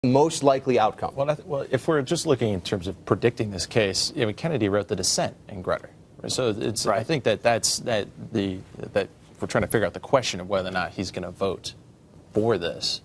most likely outcome? Well, if we're just looking in terms of predicting this case, Kennedy wrote the dissent in Grutter. So it's, I think that that we're trying to figure out the question of whether or not he's going to vote for this.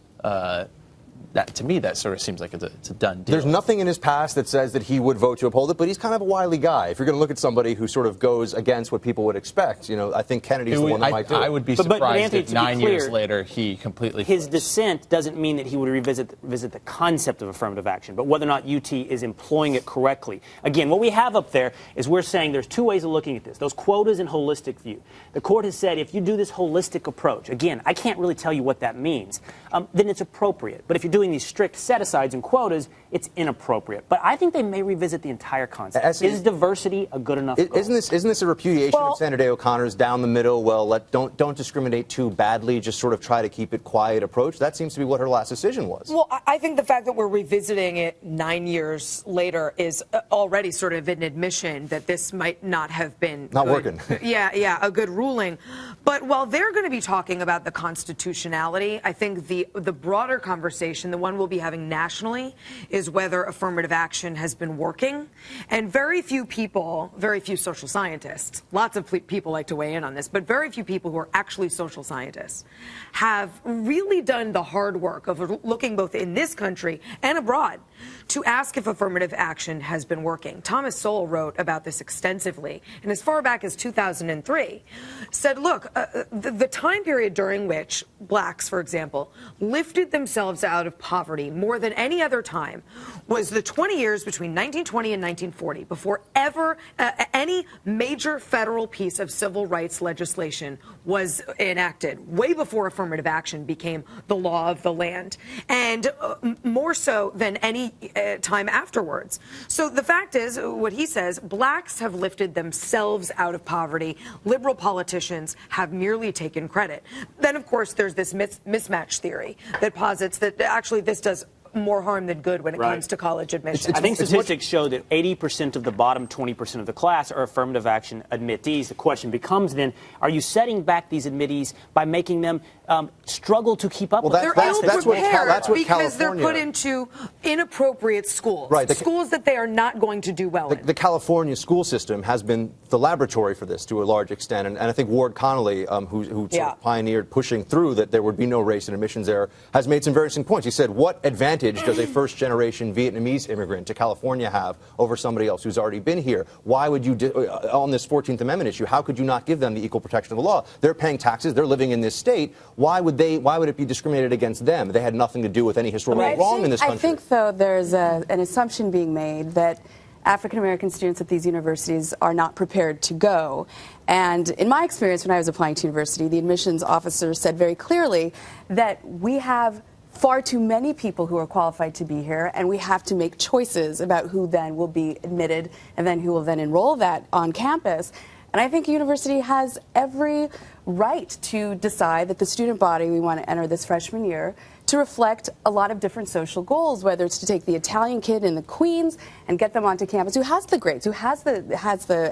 That, to me, that sort of seems like it's a done deal. There's nothing in his past that says that he would vote to uphold it, but he's kind of a wily guy. If you're going to look at somebody who sort of goes against what people would expect, I think Kennedy's the one that might do it. I would be surprised Anthony, if 9 years later he completely His dissent doesn't mean that he would revisit the concept of affirmative action, but whether or not UT is employing it correctly. Again, what we have up there is we're saying there's two ways of looking at this. Those quotas and holistic view. The court has said if you do this holistic approach, again, I can't really tell you what that means, then it's appropriate. But if you're doing these strict set-asides and quotas, it's inappropriate. But I think they may revisit the entire concept. Is diversity a good enough goal? Isn't this a repudiation of Senator Day O'Connor's down the middle, well, don't discriminate too badly, just sort of try to keep it quiet approach? That seems to be what her last decision was. Well, I think the fact that we're revisiting it 9 years later is already sort of an admission that this might not have been working. Yeah, a good ruling. But while they're going to be talking about the constitutionality, I think the broader conversation, the one we'll be having nationally, is whether affirmative action has been working. And very few people, very few social scientists, lots of people like to weigh in on this, but very few people who are actually social scientists have really done the hard work of looking both in this country and abroad to ask if affirmative action has been working. Thomas Sowell wrote about this extensively, and as far back as 2003, said, look, the time period during which blacks, for example, lifted themselves out of poverty more than any other time was the 20 years between 1920 and 1940, before ever any major federal piece of civil rights legislation was enacted, way before affirmative action became the law of the land, and more so than any time afterwards. So the fact is, what he says, blacks have lifted themselves out of poverty. Liberal politicians have merely taken credit. Then, of course, there's this mismatch theory that posits that actually this does more harm than good when it comes to college admissions. I think statistics show that 80% of the bottom 20% of the class are affirmative action admittees. The question becomes then, are you setting back these admittees by making them struggle to keep up with they're ill-prepared because California, they're put into inappropriate schools, schools that they are not going to do well in. The California school system has been the laboratory for this to a large extent, and I think Ward Connolly, who sort of pioneered pushing through that there would be no race and admissions error, has made some very interesting points. He said, what advantage does a first-generation Vietnamese immigrant to California have over somebody else who's already been here? Why would you, on this 14th Amendment issue, how could you not give them the equal protection of the law? They're paying taxes. They're living in this state. Why would it be discriminated against them? They had nothing to do with any historical wrong in this country. I think, though, there's an assumption being made that African-American students at these universities are not prepared to go. And in my experience, when I was applying to university, the admissions officer said very clearly that we have far too many people who are qualified to be here, and we have to make choices about who then will be admitted and then who will then enroll that on campus. And I think a university has every right to decide that the student body we want to enter this freshman year to reflect a lot of different social goals, whether it's to take the Italian kid in the Queens and get them onto campus who has the grades, who has the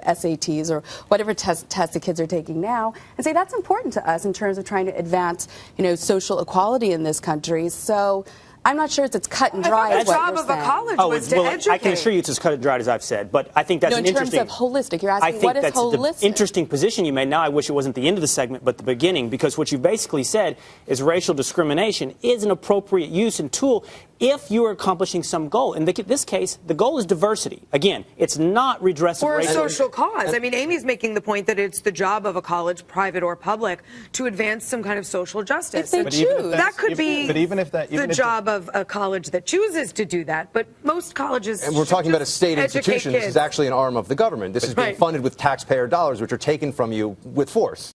SATs or whatever test the kids are taking now, and say that's important to us in terms of trying to advance, social equality in this country. So I'm not sure it's as cut and dry as what you're saying. The job of a college was to educate. I can assure you it's as cut and dry as I've said, but I think that's an interesting... in terms of holistic, you're asking what is holistic? I think that's the interesting position you made. Now I wish it wasn't the end of the segment, but the beginning, because what you basically said is racial discrimination is an appropriate use and tool if you are accomplishing some goal. In this case, the goal is diversity. Again, it's not redress of or a racial... social cause. I mean, Amy's making the point that it's the job of a college, private or public, to advance some kind of social justice. If they choose. That could be the job of a college that chooses to do that, but most colleges... And we're talking about a state institution. This is actually an arm of the government. This is being funded with taxpayer dollars, which are taken from you with force.